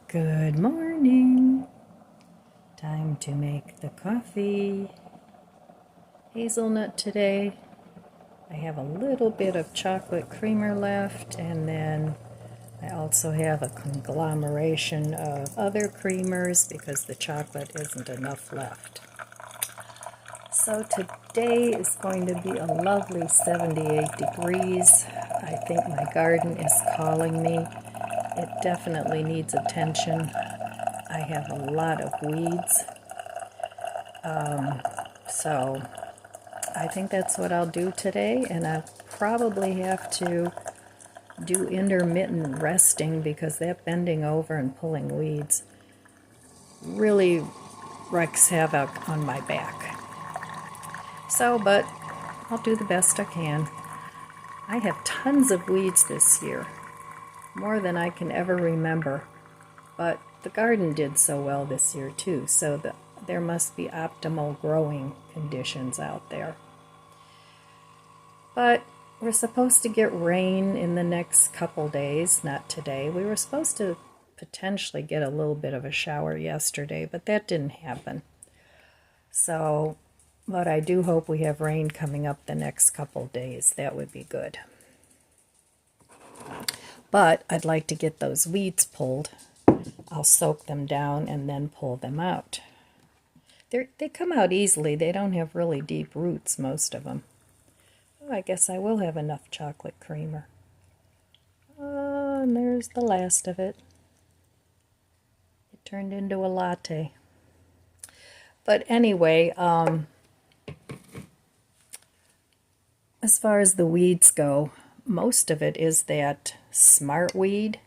Good morning. Time to make the coffee. Hazelnut today. I have a little bit of chocolate creamer left, and then I also have a conglomeration of other creamers because the chocolate isn't enough left. So today is going to be a lovely 78 degrees. I think my garden is calling me. It definitely needs attention. I have a lot of weeds, so I think that's what I'll do today, and I probably have to do intermittent resting because that bending over and pulling weeds really wreaks havoc on my back. So, but I'll do the best I can. I have tons of weeds this year, more than I can ever remember, but the garden did so well this year too, so there must be optimal growing conditions out there. But we're supposed to get rain in the next couple days, not today. We were supposed to potentially get a little bit of a shower yesterday, but that didn't happen. So, but I do hope we have rain coming up the next couple days. That would be good. But I'd like to get those weeds pulled. I'll soak them down and then pull them out. They come out easily. They don't have really deep roots, most of them. Oh, I guess I will have enough chocolate creamer. And there's the last of it. It turned into a latte. But anyway, as far as the weeds go, most of it is that smartweed.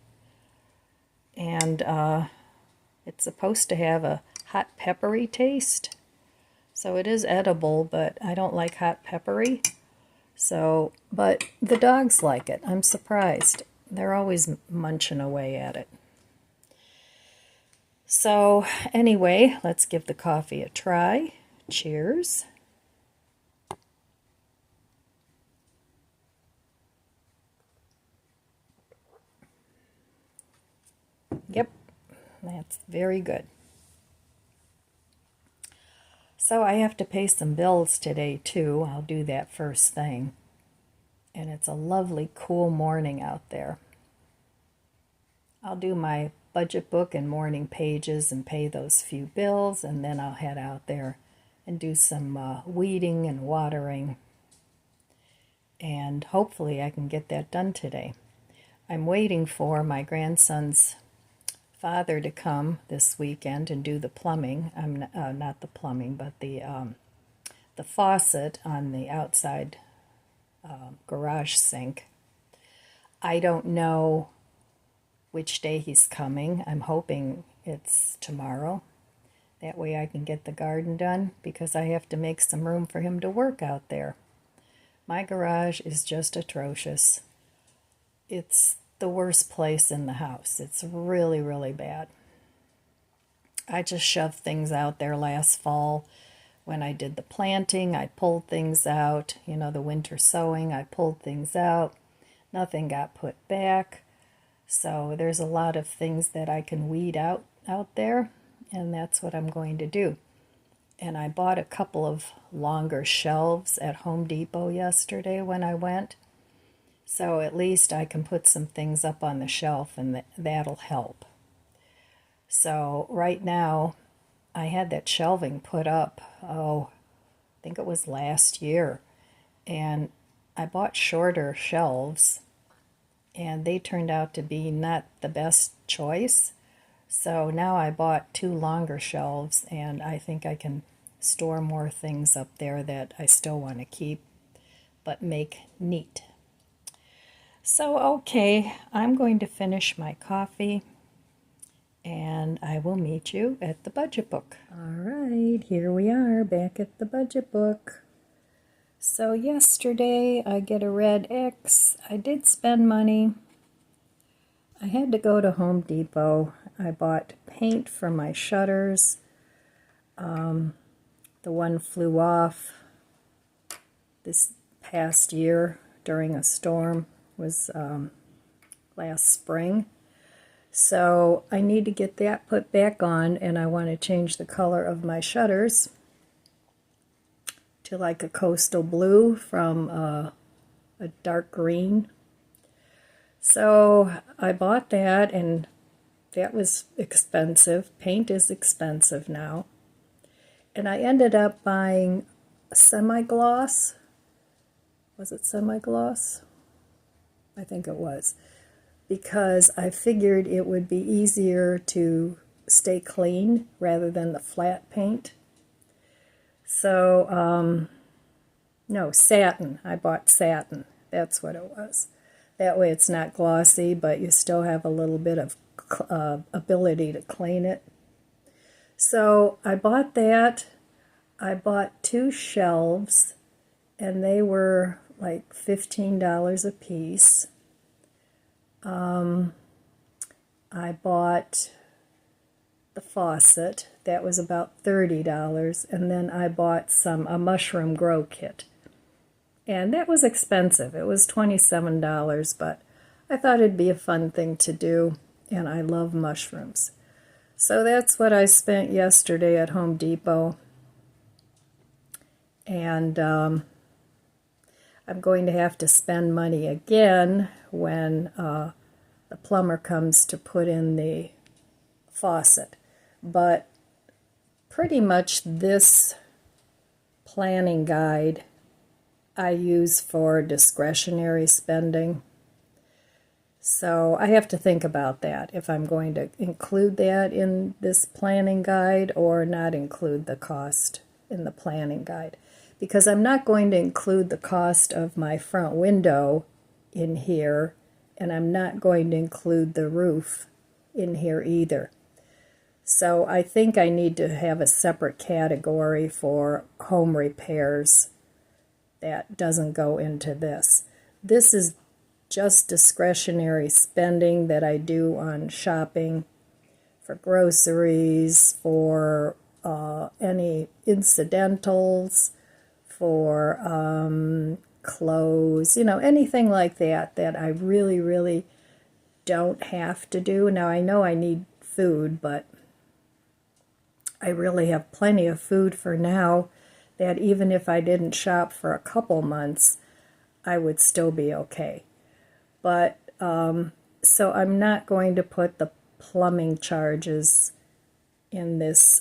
And it's supposed to have a hot peppery taste. So it is edible, but I don't like hot peppery. So, but the dogs like it. I'm surprised. They're always munching away at it. So anyway, let's give the coffee a try. Cheers. Yep, that's very good. So I have to pay some bills today too. I'll do that first thing. And it's a lovely cool morning out there. I'll do my budget book and morning pages and pay those few bills, and then I'll head out there and do some weeding and watering. And hopefully I can get that done today. I'm waiting for my grandson's father to come this weekend and do the plumbing. Not the plumbing, but the faucet on the outside garage sink. I don't know which day he's coming. I'm hoping it's tomorrow. That way I can get the garden done because I have to make some room for him to work out there. My garage is just atrocious. It's the worst place in the house. It's really, really bad. I just shoved things out there last fall. When I did the planting, I pulled things out. You know, the winter sowing, I pulled things out. Nothing got put back. So there's a lot of things that I can weed out there, and that's what I'm going to do. And I bought a couple of longer shelves at Home Depot yesterday when I went. So at least I can put some things up on the shelf, and that'll help. So right now, I had that shelving put up, I think it was last year. And I bought shorter shelves, and they turned out to be not the best choice. So now I bought 2 longer shelves, and I think I can store more things up there that I still want to keep, but make neat. So, okay, I'm going to finish my coffee, and I will meet you at the budget book. All right, here we are back at the budget book. So yesterday I get a red X. I did spend money. I had to go to Home Depot. I bought paint for my shutters. The one flew off this past year during a storm. Was last spring. So I need to get that put back on, and I want to change the color of my shutters to like a coastal blue from a dark green. So I bought that, and that was expensive. Paint is expensive now. And I ended up buying a semi-gloss. Was it semi-gloss? I think it was. Because I figured it would be easier to stay clean rather than the flat paint. So, no, satin. I bought satin. That's what it was. That way it's not glossy, but you still have a little bit of ability to clean it. So I bought that. I bought 2 shelves, and they were like $15 a piece. I bought the faucet. That was about $30, and then I bought a mushroom grow kit. And that was expensive. It was $27, but I thought it'd be a fun thing to do, and I love mushrooms. So that's what I spent yesterday at Home Depot. And I'm going to have to spend money again when the plumber comes to put in the faucet. But pretty much this planning guide I use for discretionary spending. So I have to think about that, if I'm going to include that in this planning guide or not include the cost in the planning guide. Because I'm not going to include the cost of my front window in here, and I'm not going to include the roof in here either. So I think I need to have a separate category for home repairs that doesn't go into this. This is just discretionary spending that I do on shopping, for groceries, for any incidentals, for clothes, anything like that that I really, really don't have to do. Now, I know I need food, but I really have plenty of food for now that even if I didn't shop for a couple months, I would still be okay. But, so I'm not going to put the plumbing charges in this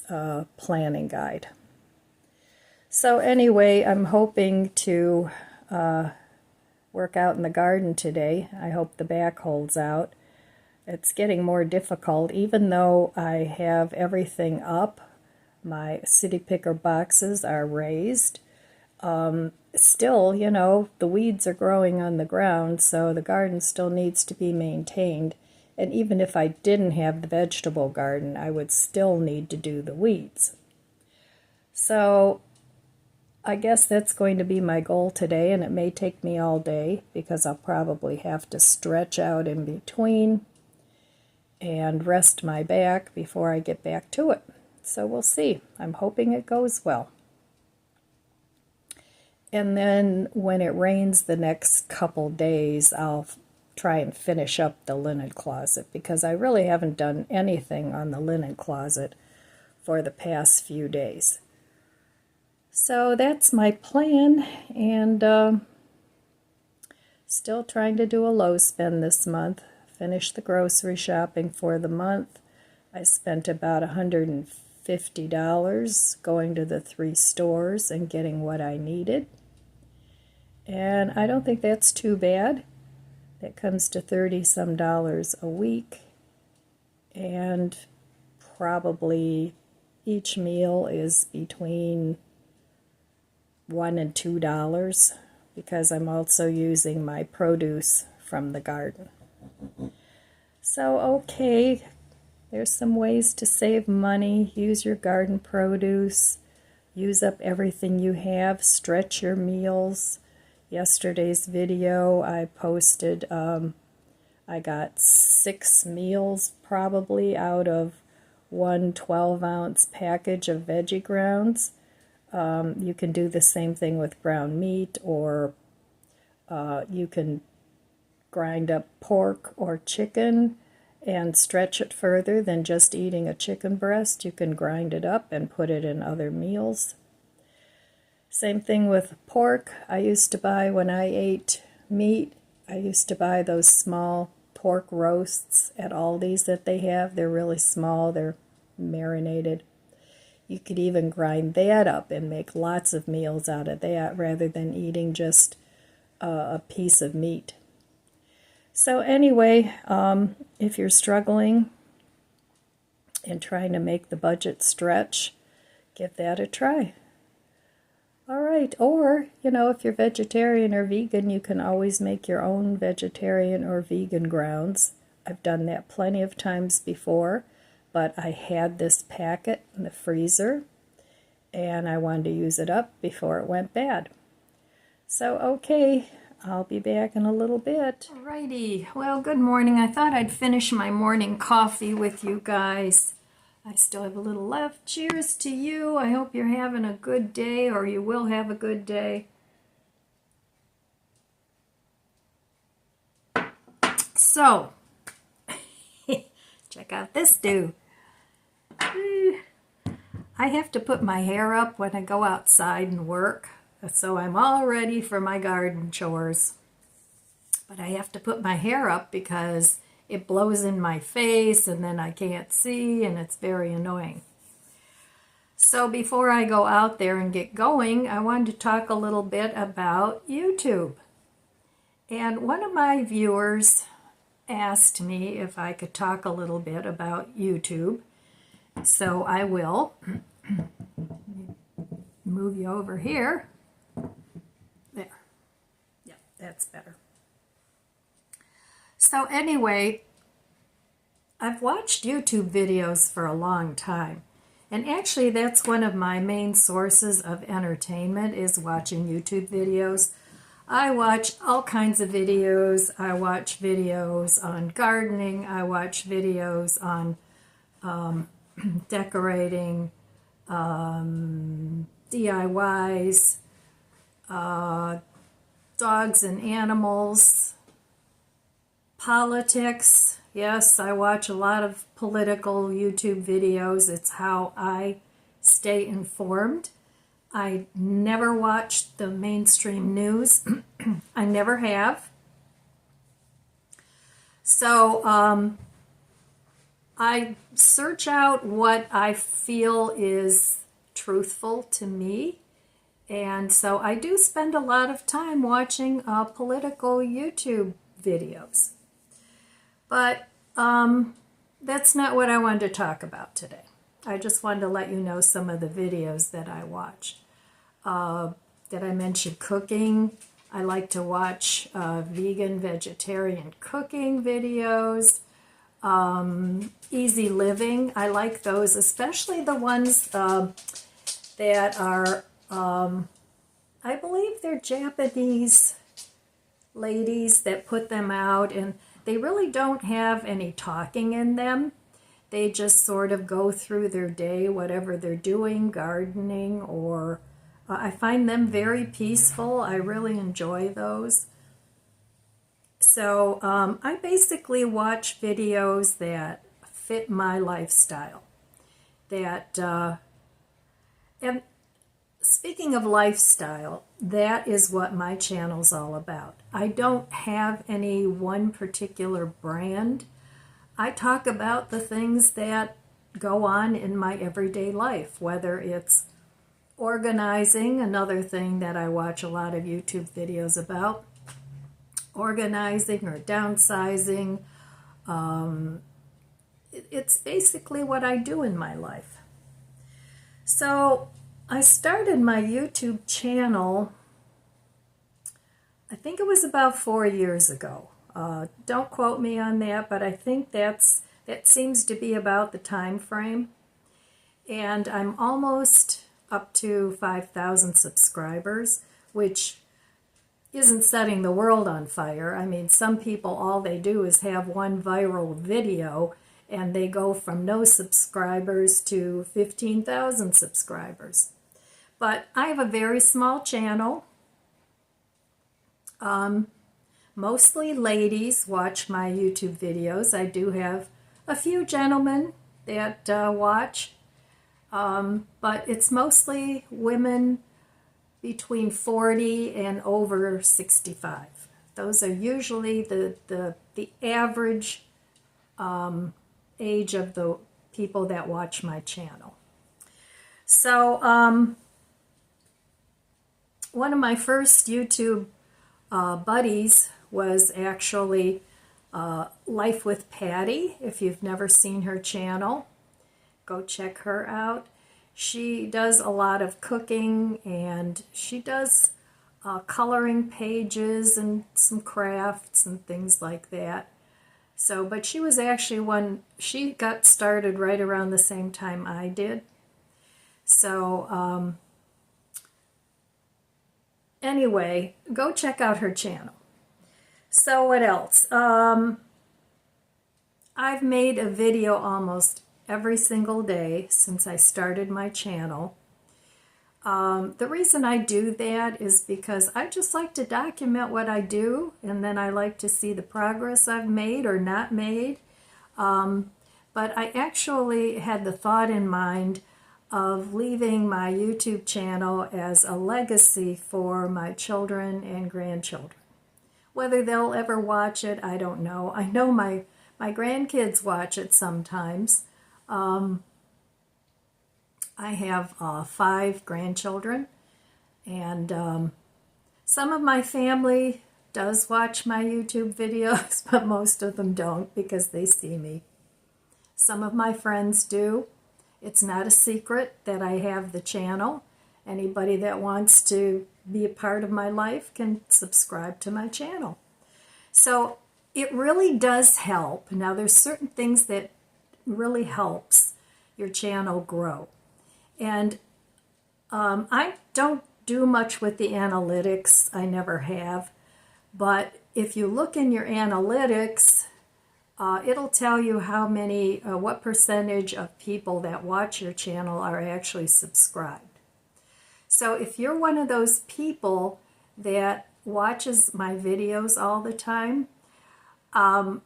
planning guide. So anyway, I'm hoping to work out in the garden today. I hope the back holds out. It's getting more difficult, even though I have everything up. My city picker boxes are raised. Still, the weeds are growing on the ground, so the garden still needs to be maintained. And even if I didn't have the vegetable garden, I would still need to do the weeds. So I guess that's going to be my goal today, and it may take me all day because I'll probably have to stretch out in between and rest my back before I get back to it. So we'll see. I'm hoping it goes well. And then when it rains the next couple days, I'll try and finish up the linen closet, because I really haven't done anything on the linen closet for the past few days. So that's my plan, and still trying to do a low spend this month. Finish the grocery shopping for the month. I spent about $150 going to the 3 stores and getting what I needed. And I don't think that's too bad. That comes to $30-some a week. And probably each meal is between $1 and $2, because I'm also using my produce from the garden. So, okay, there's some ways to save money. Use your garden produce. Use up everything you have. Stretch your meals. Yesterday's video I posted, I got 6 meals probably out of one 12-ounce package of veggie grounds. You can do the same thing with ground meat, or you can grind up pork or chicken and stretch it further than just eating a chicken breast. You can grind it up and put it in other meals. Same thing with pork. I used to buy, when I ate meat, I used to buy those small pork roasts at Aldi's that they have. They're really small. They're marinated. You could even grind that up and make lots of meals out of that rather than eating just a piece of meat. So anyway, if you're struggling and trying to make the budget stretch, give that a try. All right, or, if you're vegetarian or vegan, you can always make your own vegetarian or vegan grounds. I've done that plenty of times before, but I had this packet in the freezer, and I wanted to use it up before it went bad. So, okay, I'll be back in a little bit. Alrighty, well, good morning. I thought I'd finish my morning coffee with you guys. I still have a little left. Cheers to you. I hope you're having a good day, or you will have a good day. So, check out this dude. I have to put my hair up when I go outside and work, so I'm all ready for my garden chores. But I have to put my hair up because it blows in my face and then I can't see, and it's very annoying. So before I go out there and get going, I wanted to talk a little bit about YouTube. And one of my viewers asked me if I could talk a little bit about YouTube. So I will. Move you over here. There. Yep, that's better. So anyway, I've watched YouTube videos for a long time. And actually that's one of my main sources of entertainment, is watching YouTube videos. I watch all kinds of videos. I watch videos on gardening. I watch videos on decorating, DIYs, dogs and animals, politics. Yes, I watch a lot of political YouTube videos. It's how I stay informed. I never watch the mainstream news. I never have. So I search out what I feel is truthful to me. And so I do spend a lot of time watching political YouTube videos. But that's not what I wanted to talk about today. I just wanted to let you know some of the videos that I watch. That I mentioned cooking. I like to watch vegan, vegetarian cooking videos. Easy living. I like those, especially the ones that are, I believe they're Japanese ladies that put them out, and they really don't have any talking in them. They just sort of go through their day, whatever they're doing, gardening, or I find them very peaceful. I really enjoy those. So I basically watch videos that fit my lifestyle. And speaking of lifestyle, that is what my channel's all about. I don't have any one particular brand. I talk about the things that go on in my everyday life, whether it's organizing, another thing that I watch a lot of YouTube videos about, organizing or downsizing. It's basically what I do in my life. So I started my YouTube channel, I think it was about 4 years ago. Don't quote me on that, but I think that seems to be about the time frame. And I'm almost up to 5,000 subscribers, which isn't setting the world on fire. I mean, some people, all they do is have one viral video and they go from no subscribers to 15,000 subscribers. But I have a very small channel. My Mostly ladies watch my YouTube videos. I do have a few gentlemen that watch, but it's mostly women between 40 and over 65. Those are usually the average age of the people that watch my channel. So one of my first YouTube buddies was actually Life with Patty. If you've never seen her channel, go check her out. She does a lot of cooking, and she does coloring pages and some crafts and things like that. So, but she was actually she got started right around the same time I did. So, anyway, go check out her channel. So what else? I've made a video almost every single day since I started my channel. The reason I do that is because I just like to document what I do, and then I like to see the progress I've made or not made. But I actually had the thought in mind of leaving my YouTube channel as a legacy for my children and grandchildren. Whether they'll ever watch it, I don't know. I know my grandkids watch it sometimes. I have 5 grandchildren, and some of my family does watch my YouTube videos, but most of them don't because they see me. Some of my friends do. It's not a secret that I have the channel. Anybody that wants to be a part of my life can subscribe to my channel. So it really does help. Now there's certain things that really helps your channel grow. And I don't do much with the analytics. I never have. But if you look in your analytics, it'll tell you how many, what percentage of people that watch your channel are actually subscribed. So if you're one of those people that watches my videos all the time, I'd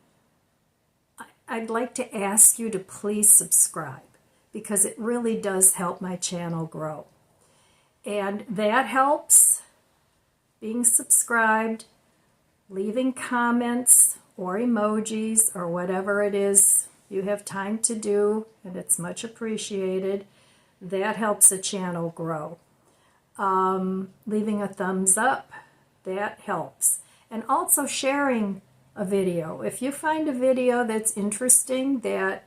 like to ask you to please subscribe, because it really does help my channel grow. And that helps being subscribed, leaving comments or emojis or whatever it is you have time to do, and it's much appreciated. That helps the channel grow. Leaving a thumbs up, that helps. And also sharing a video. If you find a video that's interesting that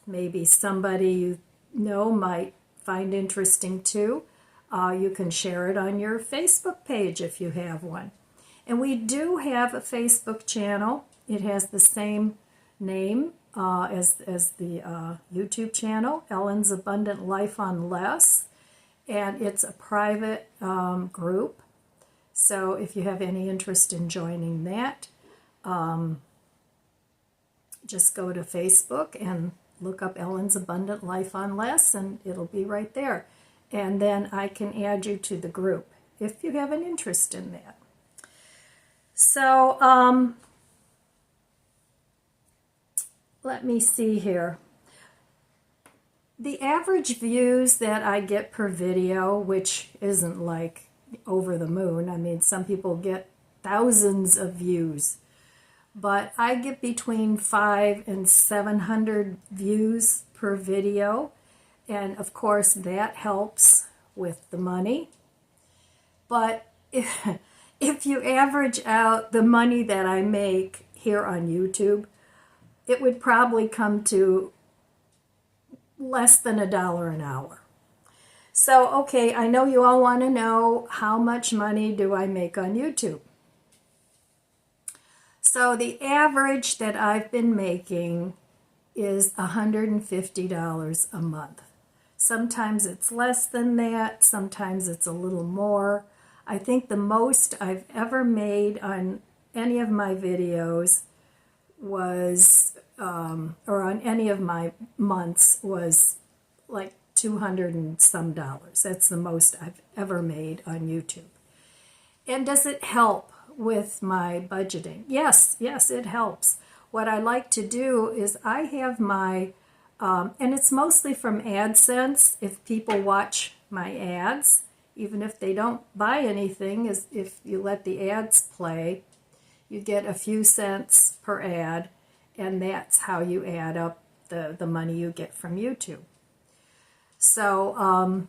maybe somebody you know might find interesting too, you can share it on your Facebook page if you have one. And we do have a Facebook channel. It has the same name as the YouTube channel, Ellen's Abundant Life on Less, and it's a private group. So if you have any interest in joining that, just go to Facebook and look up Ellen's Abundant Life on Less, and it'll be right there. And then I can add you to the group if you have an interest in that. So let me see here. The average views that I get per video, which isn't like over the moon. I mean, some people get thousands of views. But I get between 500 and 700 views per video. And of course, that helps with the money. But if you average out the money that I make here on YouTube, it would probably come to less than $1 an hour. So, okay, I know you all want to know how much money do I make on YouTube. So the average that I've been making is $150 a month. Sometimes it's less than that, sometimes it's a little more. I think the most I've ever made on any of my videos was, or on any of my months, was like $200 and some dollars. That's the most I've ever made on YouTube. And does it help with my budgeting. Yes, it helps. What I like to do is I have my, and it's mostly from AdSense. If people watch my ads, even if they don't buy anything, is if you let the ads play, you get a few cents per ad, and that's how you add up the money you get from YouTube. So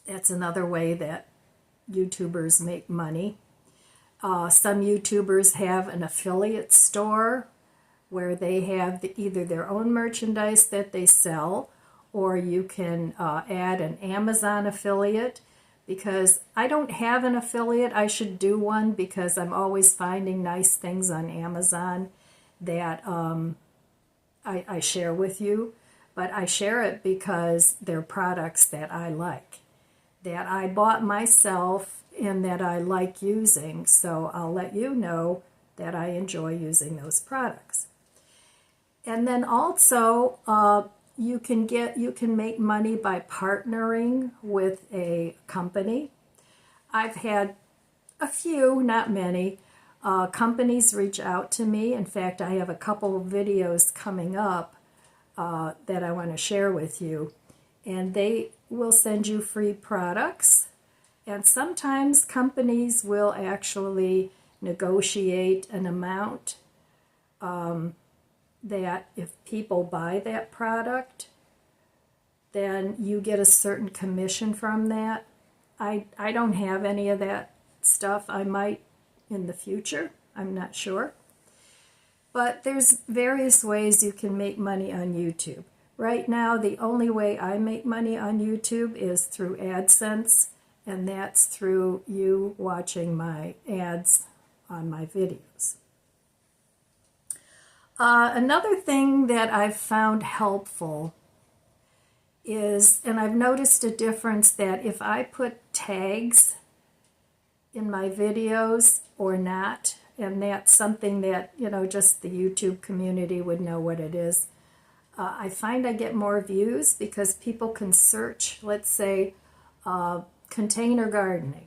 that's another way that YouTubers make money. Some YouTubers have an affiliate store where they have either their own merchandise that they sell, or you can add an Amazon affiliate. Because I don't have an affiliate, I should do one, because I'm always finding nice things on Amazon that I share with you. But I share it because they're products that I like, that I bought myself and that I like using. So I'll let you know that I enjoy using those products. And then also, you can make money by partnering with a company. I've had a few, not many, companies reach out to me. In fact, I have a couple of videos coming up that I want to share with you. And they will send you free products. And sometimes companies will actually negotiate an amount that if people buy that product, then you get a certain commission from that. I don't have any of that stuff. I might in the future. I'm not sure. But there's various ways you can make money on YouTube. Right now, the only way I make money on YouTube is through AdSense, and that's through you watching my ads on my videos. Another thing that I've found helpful is, and I've noticed a difference, that if I put tags in my videos or not, and that's something that, just the YouTube community would know what it is, I find I get more views because people can search, let's say, container gardening.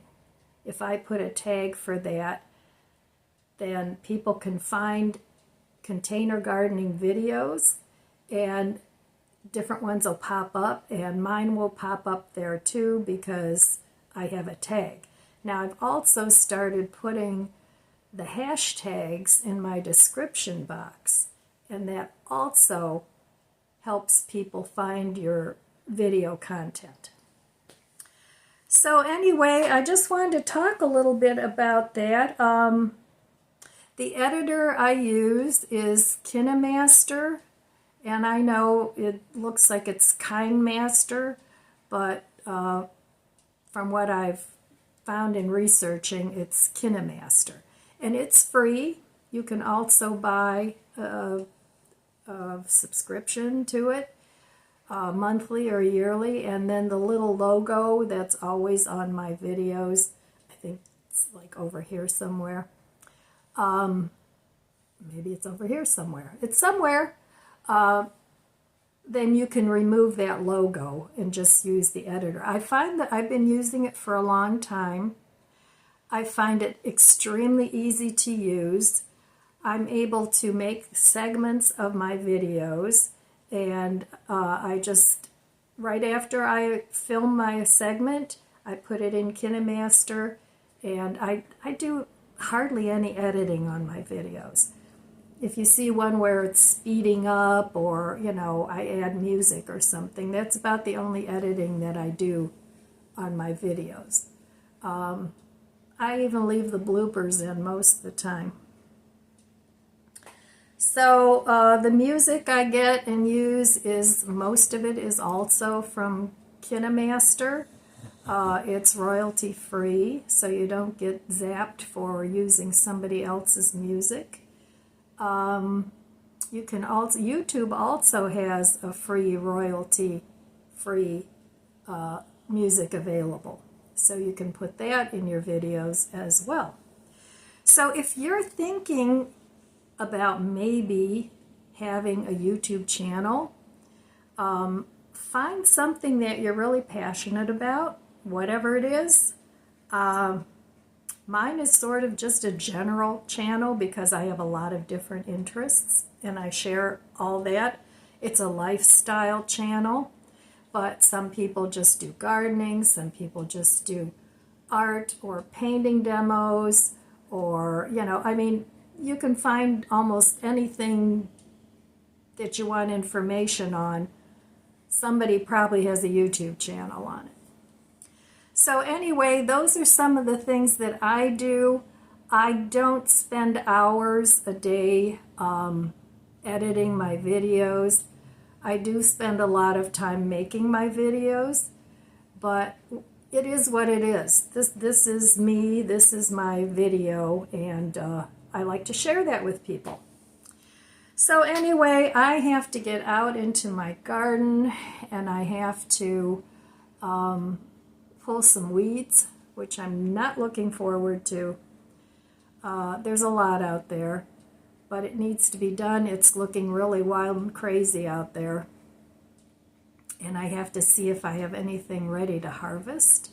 If I put a tag for that, then people can find container gardening videos, and different ones will pop up, and mine will pop up there too because I have a tag. Now, I've also started putting the hashtags in my description box, and that also helps people find your video content. So anyway, I just wanted to talk a little bit about that. The editor I use is KineMaster, and I know it looks like it's KineMaster, but from what I've found in researching, it's KineMaster. And it's free. You can also buy a subscription to it, monthly or yearly, and then the little logo that's always on my videos, I think it's like over here somewhere. Maybe it's over here somewhere. It's somewhere. Then you can remove that logo and just use the editor. I find that I've been using it for a long time. I find it extremely easy to use. I'm able to make segments of my videos, and I just, right after I film my segment, I put it in KineMaster, and I do hardly any editing on my videos. If you see one where it's speeding up, or I add music or something, that's about the only editing that I do on my videos. I even leave the bloopers in most of the time. So the music I get and use most of it is also from KineMaster. It's royalty free, so you don't get zapped for using somebody else's music. You can also, YouTube also has a free royalty free music available, so you can put that in your videos as well. So if you're thinking about maybe having a YouTube channel, find something that you're really passionate about, whatever it is. Mine is sort of just a general channel because I have a lot of different interests and I share all that. It's a lifestyle channel, but some people just do gardening, some people just do art or painting demos, or, you know, I mean, you can find almost anything that you want information on. Somebody probably has a YouTube channel on it. So anyway, those are some of the things that I do. I don't spend hours a day editing my videos. I do spend a lot of time making my videos, but it is what it is. This is me, this is my video, and I like to share that with people. So anyway, I have to get out into my garden, and I have to pull some weeds, which I'm not looking forward to. There's a lot out there, but it needs to be done. It's looking really wild and crazy out there. And I have to see if I have anything ready to harvest.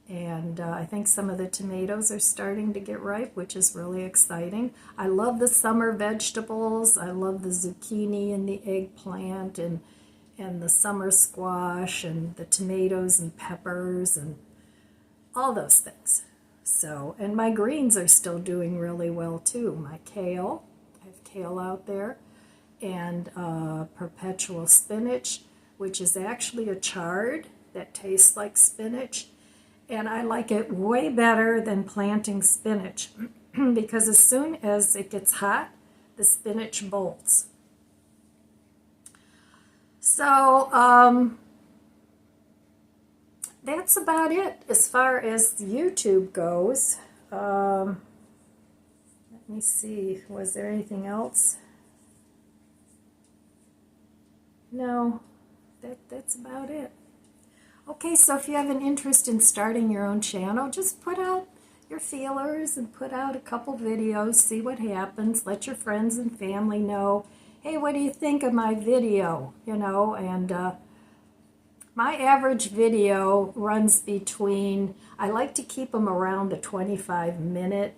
And I think some of the tomatoes are starting to get ripe, which is really exciting. I love the summer vegetables. I love the zucchini and the eggplant and the summer squash and the tomatoes and peppers and all those things. So, and my greens are still doing really well too. My kale, I have kale out there, and perpetual spinach, which is actually a chard that tastes like spinach. And I like it way better than planting spinach because as soon as it gets hot, the spinach bolts. So that's about it as far as YouTube goes. Let me see, was there anything else? No, that's about it. Okay, so if you have an interest in starting your own channel, just put out your feelers and put out a couple videos, see what happens, let your friends and family know, hey, what do you think of my video, you know, and my average video runs between, I like to keep them around the 25-minute.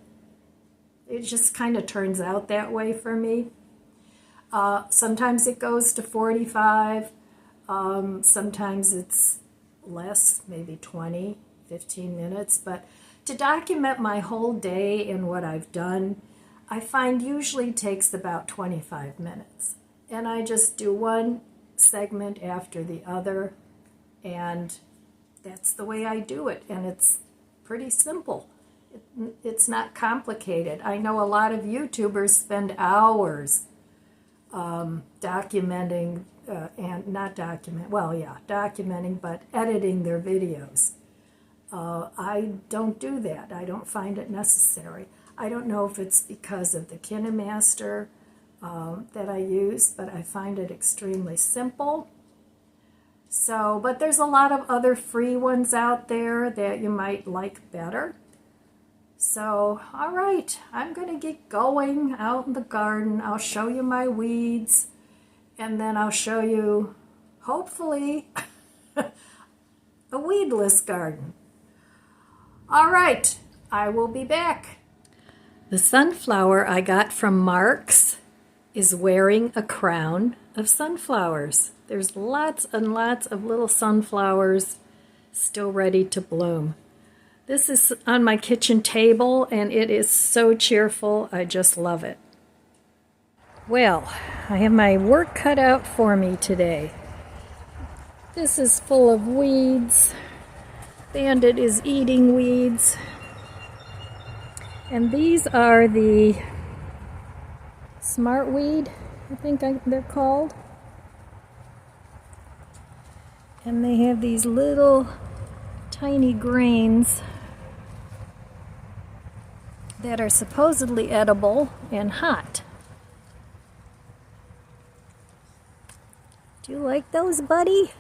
It just kind of turns out that way for me. Sometimes it goes to 45, sometimes it's less, maybe 20, 15 minutes, but to document my whole day and what I've done, I find usually takes about 25 minutes. And I just do one segment after the other, and that's the way I do it, and it's pretty simple. It's not complicated. I know a lot of YouTubers spend hours documenting and not documenting, but editing their videos. I don't do that. I don't find it necessary. I don't know if it's because of the KineMaster that I use, but I find it extremely simple. So, but there's a lot of other free ones out there that you might like better. So, all right, I'm going to get going out in the garden. I'll show you my weeds, and then I'll show you, hopefully, a weedless garden. All right, I will be back. The sunflower I got from Mark's is wearing a crown of sunflowers. There's lots and lots of little sunflowers still ready to bloom. This is on my kitchen table, and it is so cheerful. I just love it. Well, I have my work cut out for me today. This is full of weeds. Bandit is eating weeds. And these are the smartweed, I think they're called. And they have these little tiny grains that are supposedly edible and hot. Do you like those, buddy?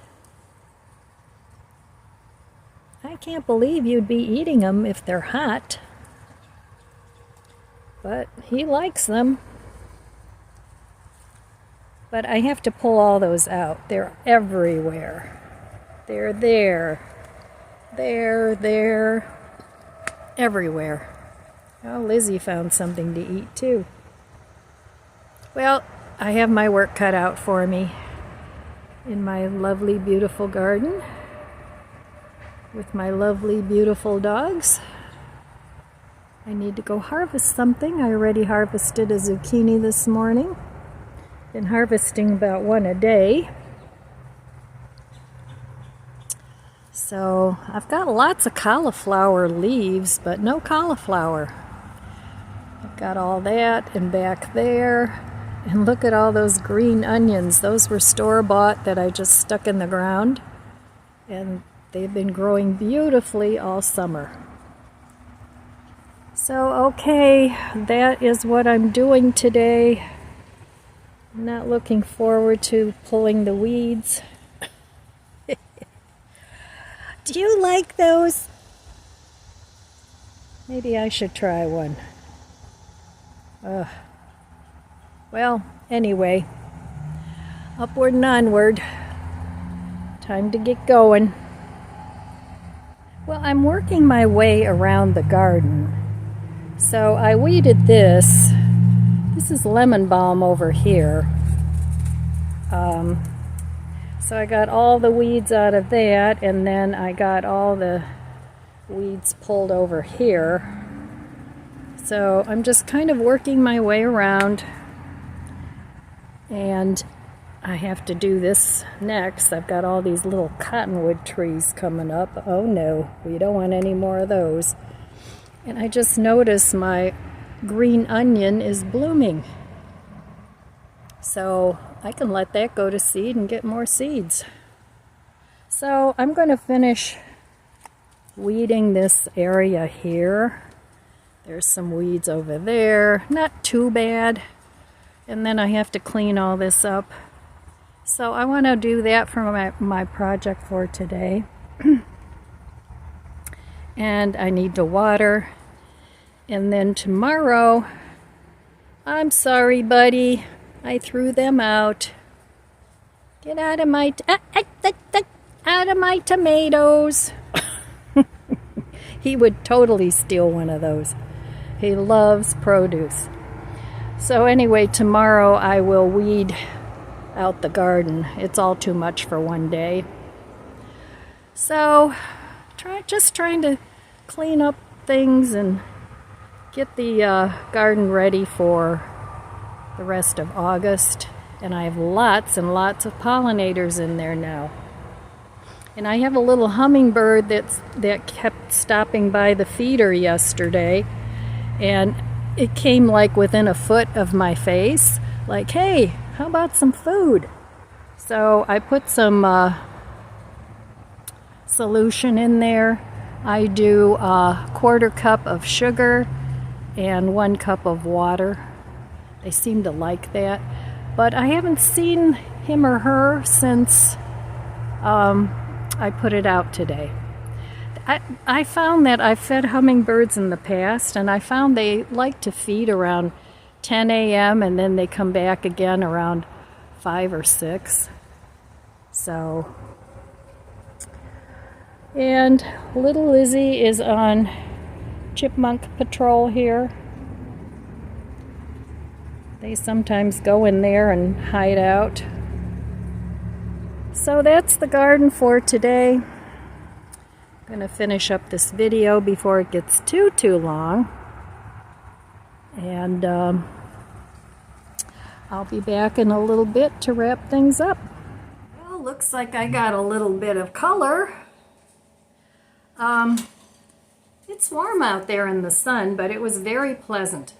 I can't believe you'd be eating them if they're hot. But he likes them. But I have to pull all those out. They're everywhere. They're there. There. everywhere. Oh, Lizzie found something to eat too. Well, I have my work cut out for me in my lovely, beautiful garden with my lovely, beautiful dogs. I need to go harvest something. I already harvested a zucchini this morning. Been harvesting about one a day. So I've got lots of cauliflower leaves, but no cauliflower. I've got all that and back there. And look at all those green onions. Those were store-bought that I just stuck in the ground. And they've been growing beautifully all summer. So, okay, that is what I'm doing today. I'm not looking forward to pulling the weeds. Do you like those? Maybe I should try one. Well, anyway, upward and onward. Time to get going. Well, I'm working my way around the garden. So I weeded this. This is lemon balm over here. So I got all the weeds out of that, and then I got all the weeds pulled over here. So I'm just kind of working my way around. And I have to do this next. I've got all these little cottonwood trees coming up. Oh no, we don't want any more of those. And I just noticed my green onion is blooming. So I can let that go to seed and get more seeds. So I'm going to finish weeding this area here. There's some weeds over there. Not too bad. And then I have to clean all this up. So I want to do that for my project for today. And I need to water. And then tomorrow, I'm sorry, buddy, I threw them out. Get out of my out of my tomatoes. He would totally steal one of those. He loves produce. So anyway, tomorrow I will weed out the garden. It's all too much for one day. So just trying to clean up things and get the garden ready for the rest of August. And I have lots and lots of pollinators in there now. And I have a little hummingbird that kept stopping by the feeder yesterday. And it came like within a foot of my face. Like, hey, how about some food? So I put some solution in there. I do a 1/4 cup of sugar and 1 cup of water. They seem to like that. But I haven't seen him or her since I put it out today. I found that I fed hummingbirds in the past, and I found they like to feed around 10 a.m. and then they come back again around 5 or 6. So, and little Lizzie is on chipmunk patrol here. They sometimes go in there and hide out. So that's the garden for today. I'm going to finish up this video before it gets too long. And I'll be back in a little bit to wrap things up. Well, looks like I got a little bit of color. It's warm out there in the sun, but it was very pleasant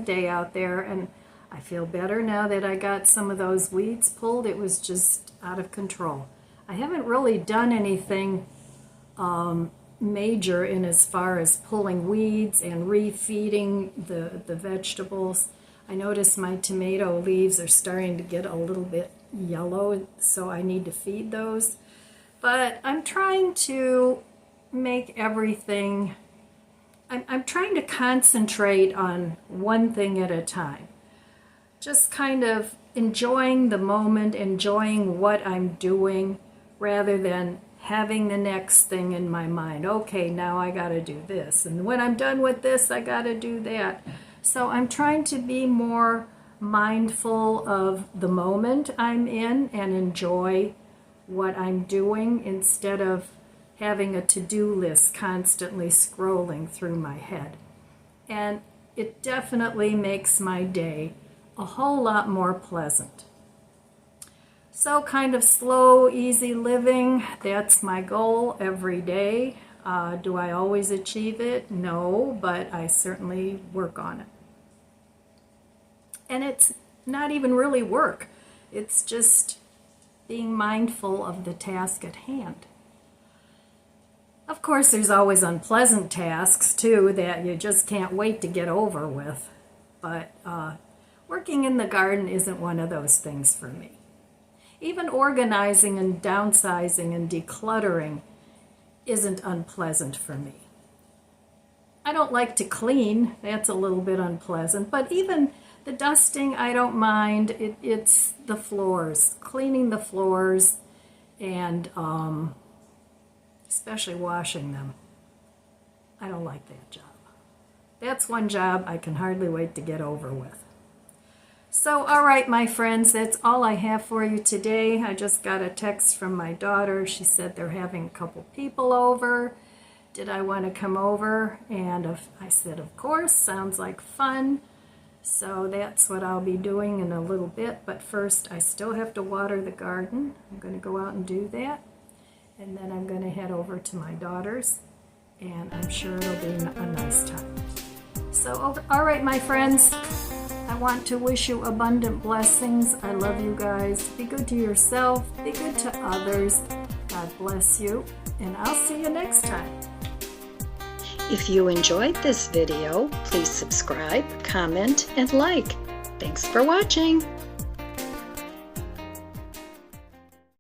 day out there, and I feel better now that I got some of those weeds pulled. It was just out of control. I haven't really done anything major in as far as pulling weeds and refeeding the vegetables. I notice my tomato leaves are starting to get a little bit yellow, so I need to feed those. But I'm trying to make everything, I'm trying to concentrate on one thing at a time. Just kind of enjoying the moment, enjoying what I'm doing, rather than having the next thing in my mind. Okay, now I got to do this. And when I'm done with this, I got to do that. So I'm trying to be more mindful of the moment I'm in and enjoy what I'm doing instead of having a to-do list constantly scrolling through my head. And it definitely makes my day a whole lot more pleasant. So kind of slow, easy living, that's my goal every day. Do I always achieve it? No, but I certainly work on it. And it's not even really work. It's just being mindful of the task at hand. Of course, there's always unpleasant tasks, too, that you just can't wait to get over with. But working in the garden isn't one of those things for me. Even organizing and downsizing and decluttering isn't unpleasant for me. I don't like to clean. That's a little bit unpleasant. But even the dusting, I don't mind. It's the floors. Cleaning the floors and especially washing them. I don't like that job. That's one job I can hardly wait to get over with. So, all right, my friends, that's all I have for you today. I just got a text from my daughter. She said they're having a couple people over. Did I want to come over? And I said, of course, sounds like fun. So that's what I'll be doing in a little bit. But first, I still have to water the garden. I'm going to go out and do that. And then I'm going to head over to my daughter's. And I'm sure it'll be a nice time. So, all right, my friends. I want to wish you abundant blessings. I love you guys. Be good to yourself. Be good to others. God bless you. And I'll see you next time. If you enjoyed this video, please subscribe, comment, and like. Thanks for watching.